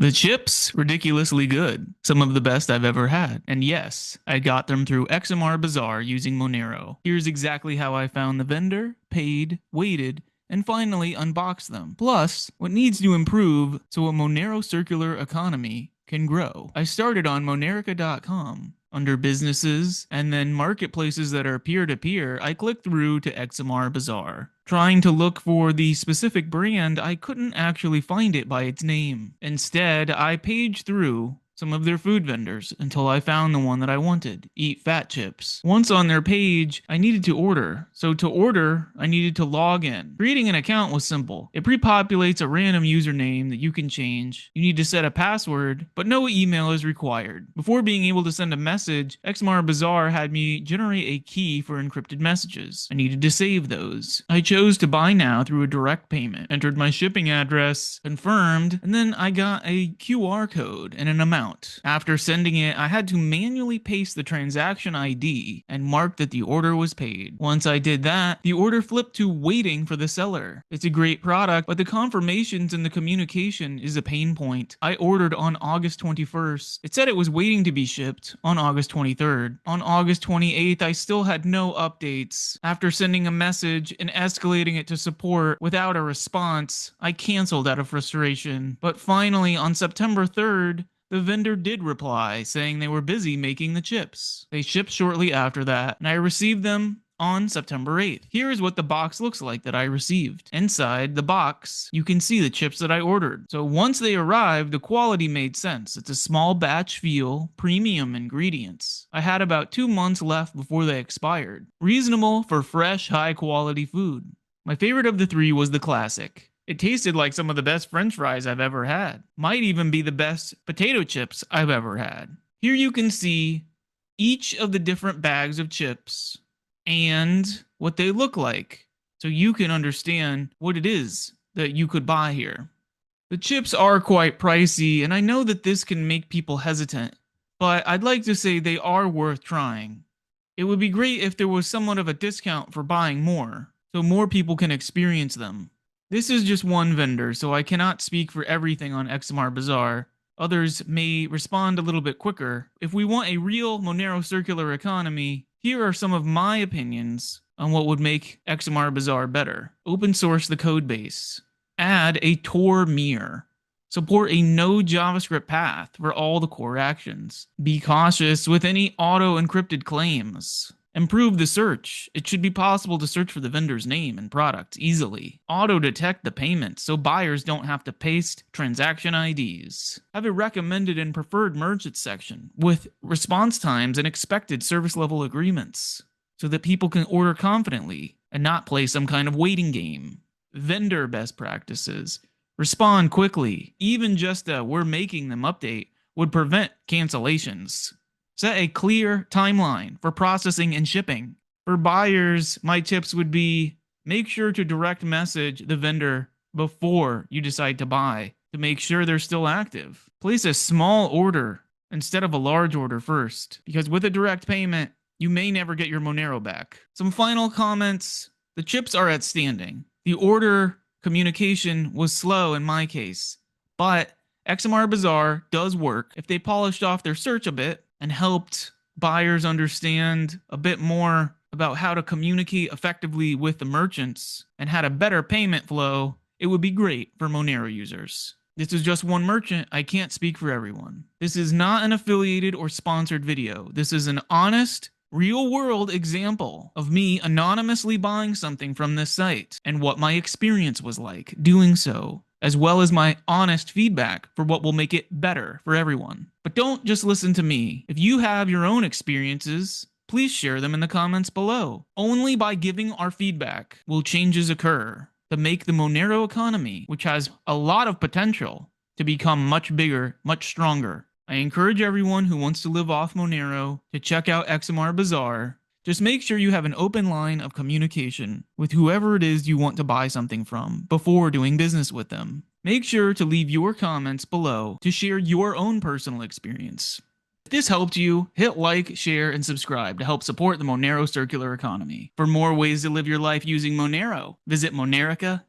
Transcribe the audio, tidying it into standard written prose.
The chips, ridiculously good. Some of the best I've ever had. And yes, I got them through XMRBazaar using Monero. Here's exactly how I found the vendor, paid, waited, and finally unboxed them. Plus, what needs to improve so a Monero circular economy can grow. I started on Monerica.com. Under businesses and then marketplaces that are peer-to-peer, I clicked through to XMRBazaar. Trying to look for the specific brand, I couldn't actually find it by its name. Instead, I paged through some of their food vendors until I found the one that I wanted, Eat Fat Chips. Once on their page, I needed to order. So to order, I needed to log in. Creating an account was simple. It pre-populates a random username that you can change. You need to set a password, but no email is required. Before being able to send a message, XMRBazaar had me generate a key for encrypted messages. I needed to save those. I chose to buy now through a direct payment, entered my shipping address, confirmed, and then I got a QR code and an amount. After sending it, I had to manually paste the transaction ID and mark that the order was paid. Once I did that, the order flipped to waiting for the seller. It's a great product, but the confirmations and the communication is a pain point. I ordered on August 21st. It said it was waiting to be shipped on August 23rd. On August 28th, I still had no updates. After sending a message and escalating it to support without a response, I canceled out of frustration. But finally, on September 3rd, the vendor did reply, saying they were busy making the chips. They shipped shortly after that, and I received them on September 8th. Here is what the box looks like that I received. Inside the box, you can see the chips that I ordered. So once they arrived, the quality made sense. It's a small batch feel, premium ingredients. I had about 2 months left before they expired. Reasonable for fresh, high quality food. My favorite of the three was the classic. It tasted like some of the best French fries I've ever had. Might even be the best potato chips I've ever had. Here you can see each of the different bags of chips and what they look like, so you can understand what it is that you could buy here. The chips are quite pricey, and I know that this can make people hesitant, but I'd like to say they are worth trying. It would be great if there was somewhat of a discount for buying more, so more people can experience them. This is just one vendor, so I cannot speak for everything on XMRBazaar. Others may respond a little bit quicker. If we want a real Monero circular economy, here are some of my opinions on what would make XMRBazaar better. Open source the code base. Add a Tor mirror. Support a no JavaScript path for all the core actions. Be cautious with any auto-encrypted claims. Improve the search. It should be possible to search for the vendor's name and product easily. Auto-detect the payment so buyers don't have to paste transaction IDs. Have a recommended and preferred merchant section with response times and expected service level agreements so that people can order confidently and not play some kind of waiting game. Vendor best practices. Respond quickly. Even just a "we're making them" update would prevent cancellations. Set a clear timeline for processing and shipping. For buyers, my tips would be make sure to direct message the vendor before you decide to buy to make sure they're still active. Place a small order instead of a large order first, because with a direct payment, you may never get your Monero back. Some final comments. The chips are outstanding. The order communication was slow in my case, but XMRBazaar does work if they polished off their search a bit and helped buyers understand a bit more about how to communicate effectively with the merchants and had a better payment flow. It would be great for Monero users. This is just one merchant. I can't speak for everyone. This is not an affiliated or sponsored video. This is an honest, real-world example of me anonymously buying something from this site and what my experience was like doing so, as well as my honest feedback for what will make it better for everyone. But don't just listen to me. If you have your own experiences, please share them in the comments below. Only by giving our feedback will changes occur to make the Monero economy, which has a lot of potential, to become much bigger, much stronger. I encourage everyone who wants to live off Monero to check out XMRBazaar. Just make sure you have an open line of communication with whoever it is you want to buy something from before doing business with them. Make sure to leave your comments below to share your own personal experience. If this helped you, hit like, share, and subscribe to help support the Monero circular economy. For more ways to live your life using Monero, visit Monerica.com.